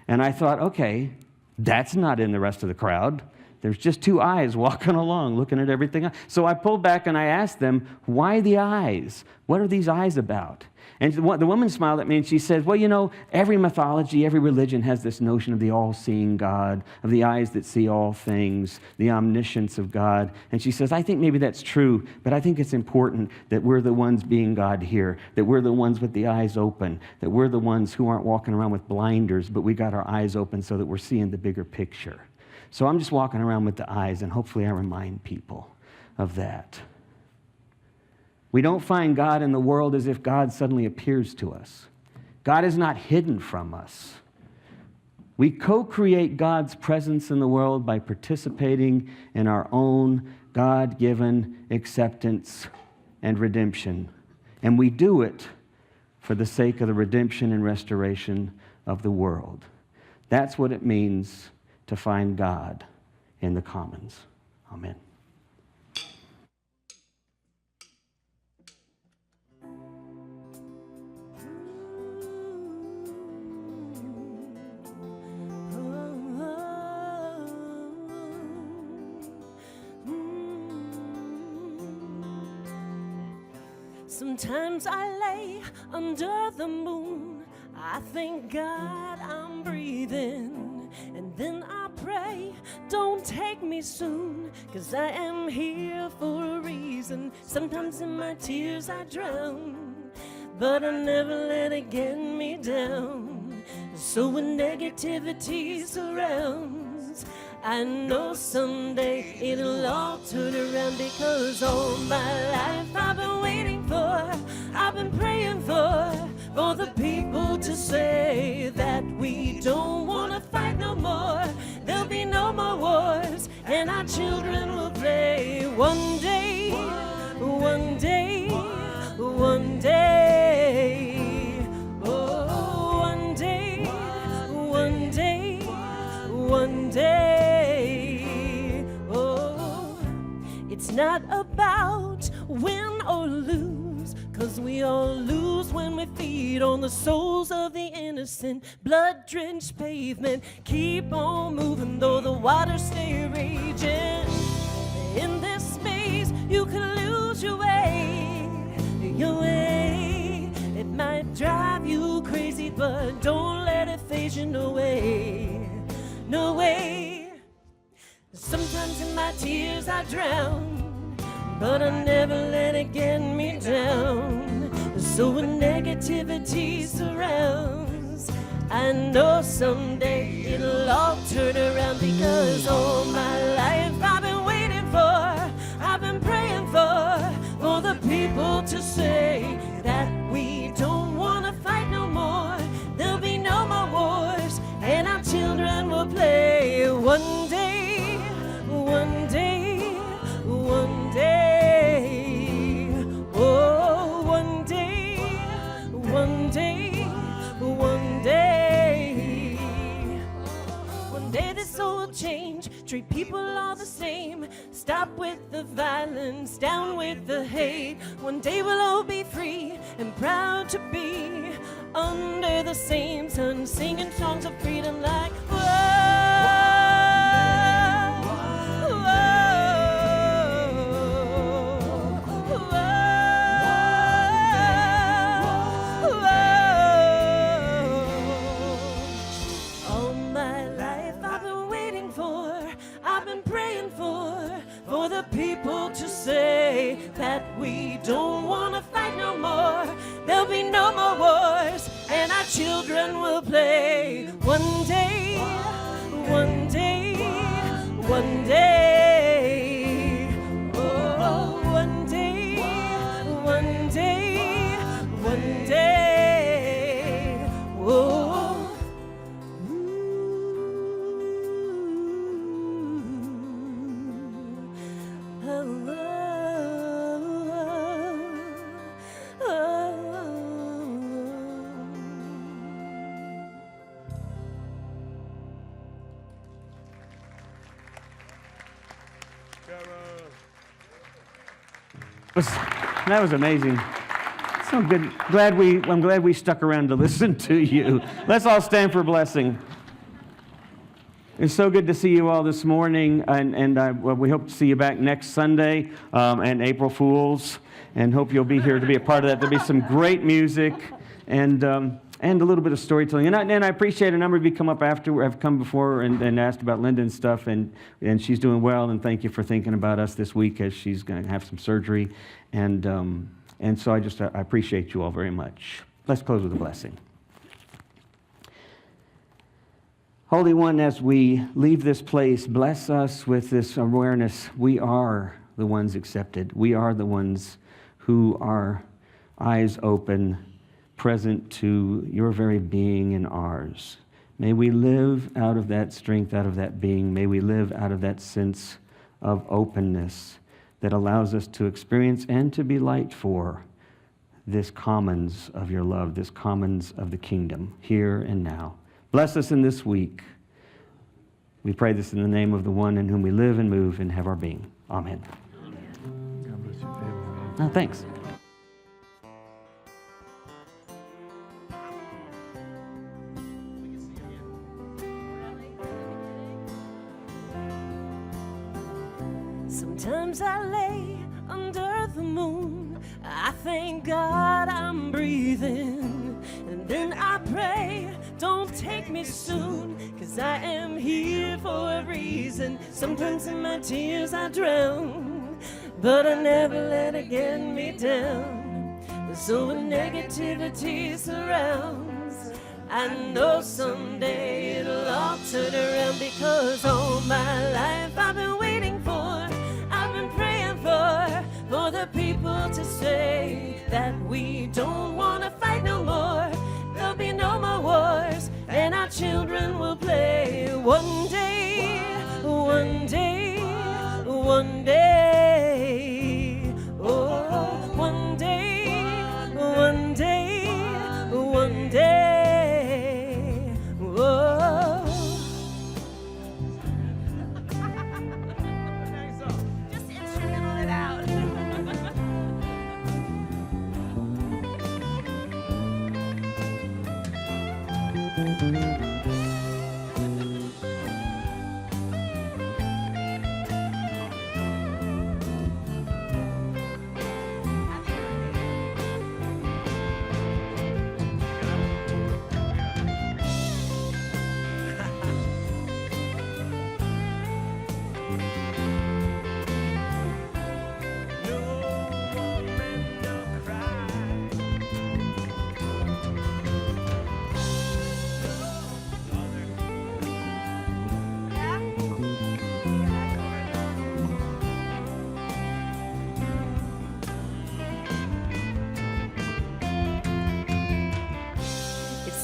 And I thought, okay, that's not in the rest of the crowd. There's just two eyes walking along, looking at everything. So I pulled back and I asked them, why the eyes? What are these eyes about? And the woman smiled at me and she said, well, you know, every mythology, every religion has this notion of the all-seeing God, of the eyes that see all things, the omniscience of God. And she says, I think maybe that's true, but I think it's important that we're the ones being God here, that we're the ones with the eyes open, that we're the ones who aren't walking around with blinders, but we got our eyes open so that we're seeing the bigger picture. So I'm just walking around with the eyes, and hopefully I remind people of that. We don't find God in the world as if God suddenly appears to us. God is not hidden from us. We co-create God's presence in the world by participating in our own God-given acceptance and redemption. And we do it for the sake of the redemption and restoration of the world. That's what it means to find God in the commons. Amen. Sometimes I lay under the moon. I thank God I'm breathing. And then I pray, don't take me soon, 'cause I am here for a reason. Sometimes in my tears I drown, but I never let it get me down. So when negativity surrounds, I know someday it'll all turn around, because all my life I've been waiting for, I've been praying for the people to say that we don't want to fight no more. There'll be no more wars, and our children will play. One day, one day, one day. Oh, one day, one day, one day. Oh, it's not about win or lose, 'cause we all lose when we feed on the souls of the innocent. Blood-drenched pavement, keep on moving though the waters stay raging. In this space, you can lose your way, your way. It might drive you crazy, but don't let it phase you, no way, no way. Sometimes in my tears I drown, but I never let it get me down. So when negativity surrounds, I know someday it'll all turn around, because all my life I've been waiting for, I've been praying for the people to say that we don't want to fight no more. There'll be no more wars, and our children will play. One day, one day, one day. Oh, one day, one day, one day. One day this all will change, treat people all the same. Stop with the violence, down with the hate. One day we'll all be free and proud to be under the same sun, singing songs of freedom like whoa. For the people to say that we don't want to fight no more. There'll be no more wars, and our children will play. One day, one day, one day. Oh, one day, one day, one day. That was amazing. So good. I'm glad we stuck around to listen to you. Let's all stand for blessing. It's so good to see you all this morning, and we hope to see you back next Sunday and April Fools, and hope you'll be here to be a part of that. There'll be some great music and a little bit of storytelling. And I appreciate a number of you have come before and asked about Linda and stuff, and she's doing well, and thank you for thinking about us this week as she's going to have some surgery, and so I appreciate you all very much. Let's close with a blessing. Holy One, as we leave this place, bless us with this awareness. We are the ones accepted. We are the ones who are eyes open, present to your very being and ours. May we live out of that strength, out of that being. May we live out of that sense of openness that allows us to experience and to be light for this commons of your love, this commons of the kingdom, here and now. Bless us in this week. We pray this in the name of the one in whom we live and move and have our being. Amen. God bless your family. Oh, thanks. Sometimes I lay under the moon. I thank God I'm breathing. And then I pray, don't take me soon, 'cause I am here for a reason. Sometimes in my tears I drown, but I never let it get me down. So when negativity surrounds, I know someday it'll all turn around, because all my life I've been waiting for, I've been praying for the people to say that we don't want to fight no more. There'll be no more wars, and our children will play. One day, one day, one day. Oh, one day, one day, one day. Oh. Just instrumental it out.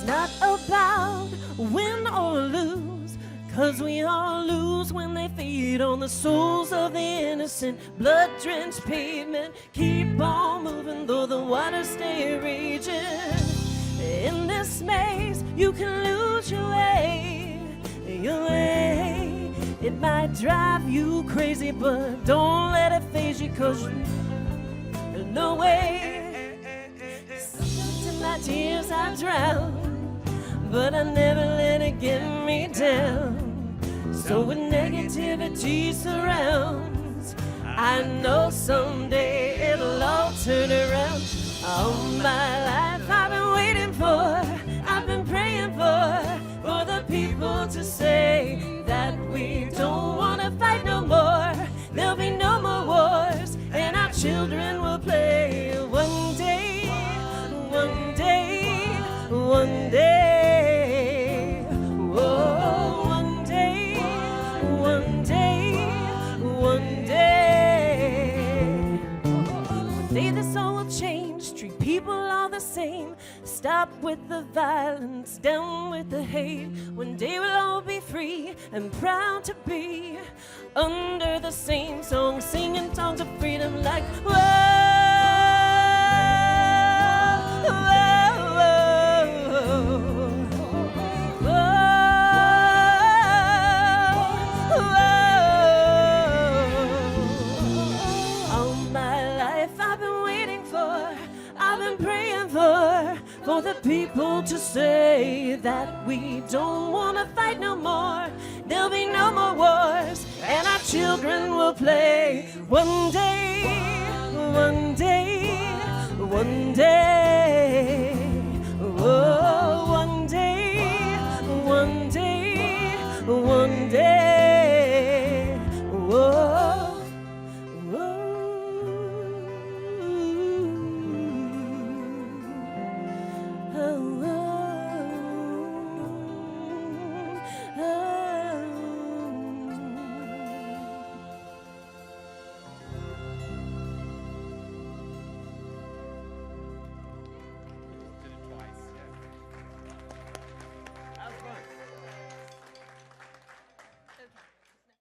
Not about win or lose, 'cause we all lose when they feed on the souls of the innocent. Blood-drenched pavement, keep on moving though the waters stay raging. In this maze, you can lose your way, your way. It might drive you crazy, but don't let it faze you, 'cause no way. Sometimes in my tears I drown, but I never let it get me down. So when negativity surrounds, I know someday it'll all turn around. All my life I've been waiting for, I've been praying for the people to say that we don't want to fight no more. There'll be no more wars, and our children will play. One day, one day, one day. Oh, one day, one day, one day. One day this all will change, treat people all the same. Stop with the violence, down with the hate. One day we'll all be free and proud to be under the same song, singing songs of freedom like whoa, whoa, whoa, whoa. All my life life I've been waiting for, I've been praying for the people to say that we don't want to fight no more. There'll be no more wars, and our children will play. One day, one day, one day, oh, one day, one day, one day.